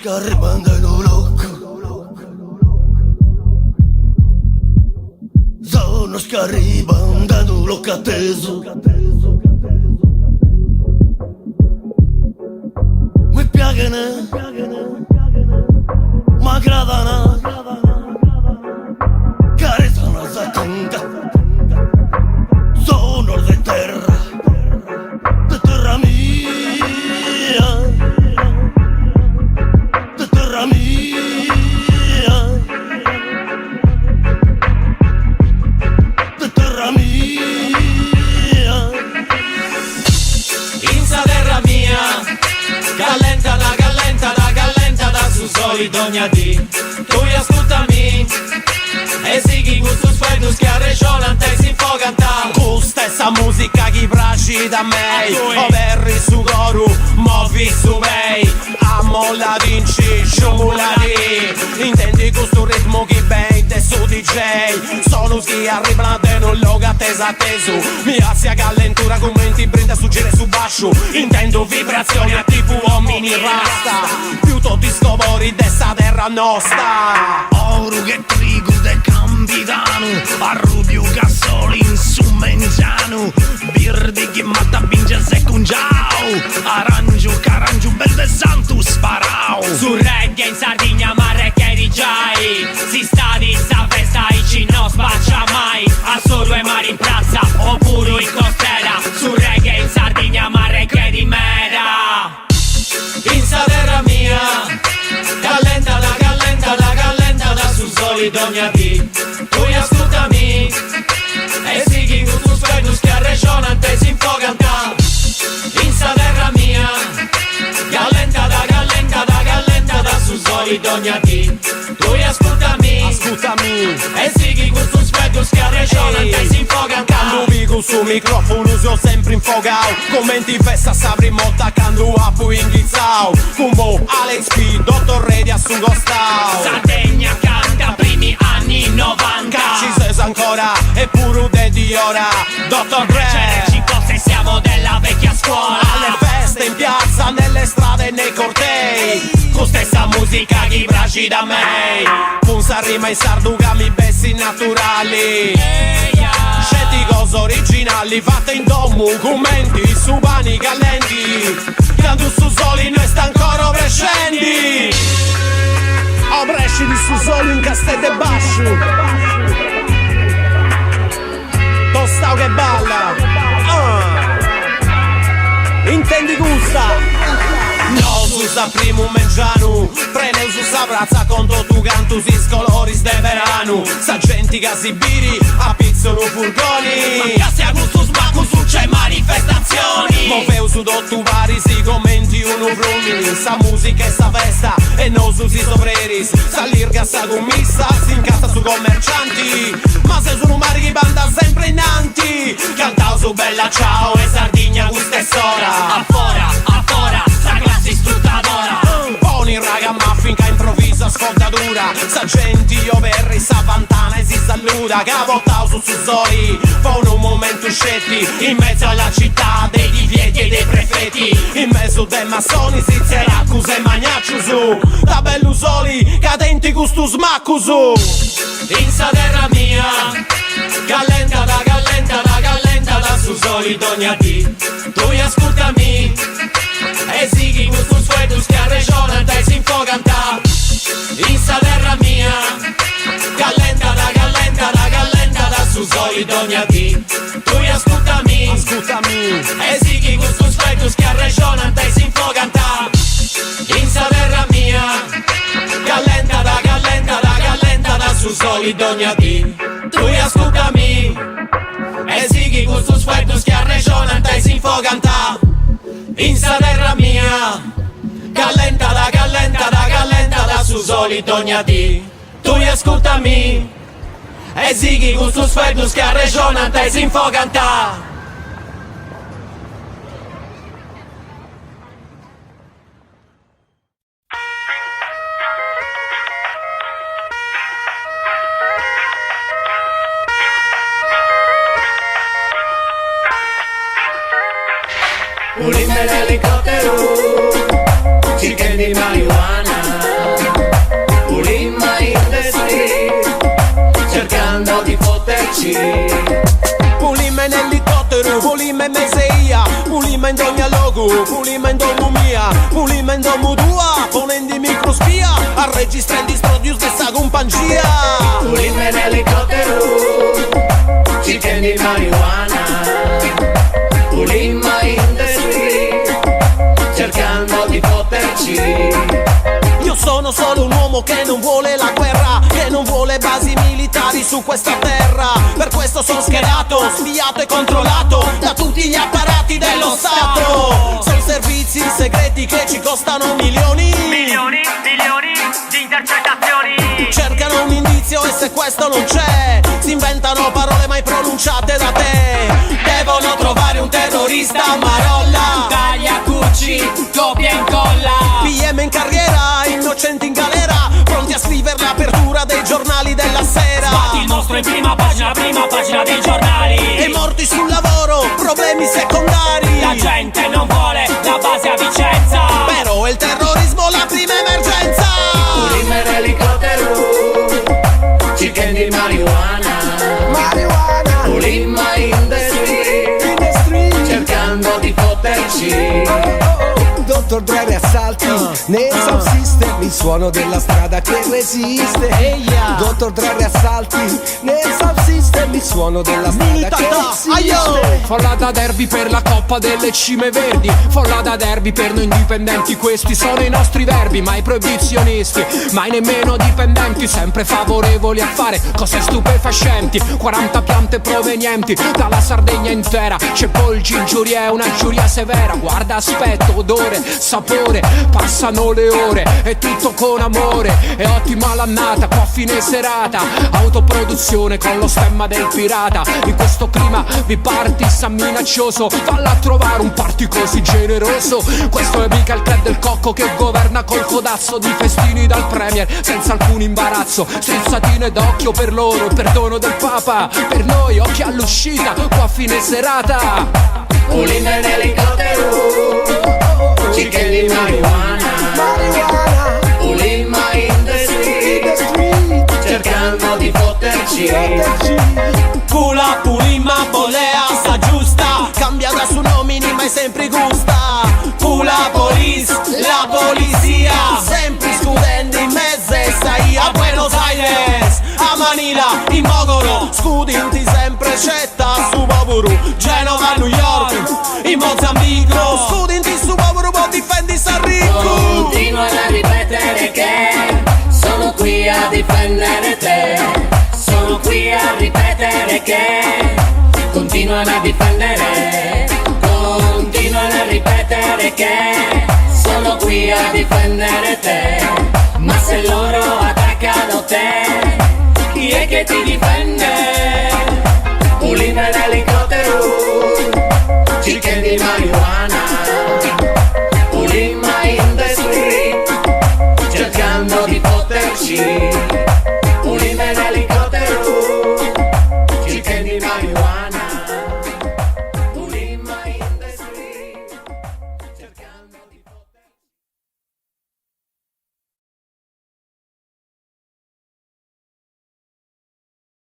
scarribandano loco. Sono scarribandano loco atteso. Mi piagano, ma gradano, carezzano la tanga. Sono di terra mia, di terra mia, di terra mia. In sa terra mia, gallenta da su soli dogna di. Tu ascoltami, e sighi gustus fredus che a regione te si infoganta. Con stessa musica chi piace da me, overri su goru, movi su mei. Amo la vinci, sciomulari. Intendi questo ritmo che bei te su DJ. Sono chi arriva da non loga attesa teso. Mi assia callentura commenti brinda su gire su bascio. Intendo vibrazioni a tipo uomini rasta. Più tutti scovori dessa terra nostra. Oro che trigo de capitano, arrubiu gassoli in su mengiano. Birdi che matta vince se cungiao. Arangiu, carangiu, bel de santo sparao. Su reggae in Sardegna ma reggae di Giai. Si sta di sta festa e ci non spaccia mai. A solo e mari in piazza oppure in costiera. Su reggae in Sardegna ma reggae di mera. In sa terra mia, callenta da su soli dogna di. Tu ascoltami, e sighi gustus fredus che a regione te si infoganta. In sa terra mia, callenta da su soli dogna di. Tu ascoltami, e sighi gustus fredus che a regione te si infoganta. Quando vigo su microfono uso sempre infogao. Commenti festa sabri motta quando apu inghizzao. Fumbo Alex P, Dottor Redia su Gostao. Sardegna canta primi anni 90. Ci sei ancora e pure di ora. Dottor Dre ci fosse siamo della vecchia scuola. Alle feste in piazza, nelle strade e nei cortei. Con stessa musica chi braci da me. Punsa rima in sardugami bessi naturali. Scetti cose originali fatte in domu, commenti su bani callenti. Quando su soli noi sta ancora crescendi. O bresci di su soli in castette bascio. Tostao che balla. Intendi gusta. No, su sa primo mengianu. Prene su sa brazza contro tu cantus is coloris de verano. Sa genti che si biri a pizzano furgoni. Ma che a gusto sbacco su c'è manifestazioni. Moveu su dottu vari si commenti uno brumini. Sa musica e sa festa e non su si sovreris. Sa lirga sa commissa si incassa su commercianti. Ma se sono mari che banda sempre innanti. Cantao su bella ciao e Sardegna gusta e sora. Afora, sa classe sfruttadora. Poni raga maffinca improvvisa scottatura. Sa genti io verri sa vantana e si saluta. Cavottao su soli fono un momento scetti. In mezzo alla città dei divieti e dei prefetti. In mezzo dei massoni si zeracus e magnacciusu. Da bellu soli cadenti gustu smaccusu. In sa terra mia, callenta da su soli dogna di. Tu ascoltami, e sighi gustus fredus che a regione te si infoganta. In sa terra mia, callenta da su soli dogna di. Tu ascoltami, e sighi gustus fredus che a regione te si infoganta. In sa terra mia, callenta da su soli dogna di. Tu ascoltami, e sighi gustus fredus che a regione te si infoganta. In sa terra mia, callenta da su soli dogna di. Tu ascoltami, e sighi gustus fredus che a regione te si infoganta. Pulirme el helicóptero, chicken di marihuana. Pulima in elicottero, pulima in meseia, pulima in ogni logo, pulima in domu mia, pulima in domu tua, ponendo microspia, a registrare strodius de sagumpangia. Pulima in elicottero, chicken di marijuana, pulima in the street, cercando di poterci. Io sono solo un uomo che non vuole la guerra, che non vuole basi militari su questa terra. Per questo sono schierato, spiato e controllato da tutti gli apparati dello Stato. Sono servizi segreti che ci costano milioni di intercettazioni. Cercano un indizio e se questo non c'è, si inventano parole mai pronunciate da te. Devono trovare un terrorista a Marolla, Taglia, cucci, copia e incolla. PM in carriera, innocenti in galera, pronti a scrivere l'apertura dei giornali della sera. Sbatti il mostro in prima pagina dei giornali. E morti sul lavoro, problemi secondari. La gente non vuole la base a Vicenza, però è il terrorismo la prima emergenza. Pulima in elicottero, chicken di marijuana, pulima in the street, cercando di poterci. Dottor Dre riassalti nel sound system, il suono della strada che resiste. Dottor Dre riassalti nel sound system, il suono della strada che resiste. Follata derby per la coppa delle cime verdi, follata derby per noi indipendenti, questi sono i nostri verbi, mai proibizionisti, mai nemmeno dipendenti, sempre favorevoli a fare cose stupefacenti. 40 piante provenienti dalla Sardegna intera, c'è Polgi, giuria è una giuria severa, guarda aspetto, odore, sapore, passano le ore, è tutto con amore, è ottima l'annata, qua a fine serata, autoproduzione con lo stemma del pirata, in questo clima vi party sa minaccioso, valla a trovare un party così generoso, questo è mica il club del cocco che governa col codazzo di festini dal premier, senza alcun imbarazzo, strizzatine d'occhio per loro, perdono del papa, per noi occhi all'uscita, qua a fine serata. Pulima in elicottero, chicken di marijuana, pulima in the street, cercando di poterci. Pula, pulima, bolea, sta giusta, cambia da su nomini ma è sempre gusta. Pula, police, la polizia, sempre scudendo in mezzo e stai a Buenos Aires, a Manila, in Mogoro, scudinti sempre scetta su Baburu, Genova, New York, in Mozambico, scudinti su Baburu, ma difendi Sanrico. Continuano a ripetere che sono qui a difendere te, sono qui a ripetere che continuano a difendere, continuano a ripetere che sono qui a difendere te, ma se loro attaccano te, chi è che ti difende? Pulima in elicottero, chicken di marijuana, pulima in the street, cercando di poterci.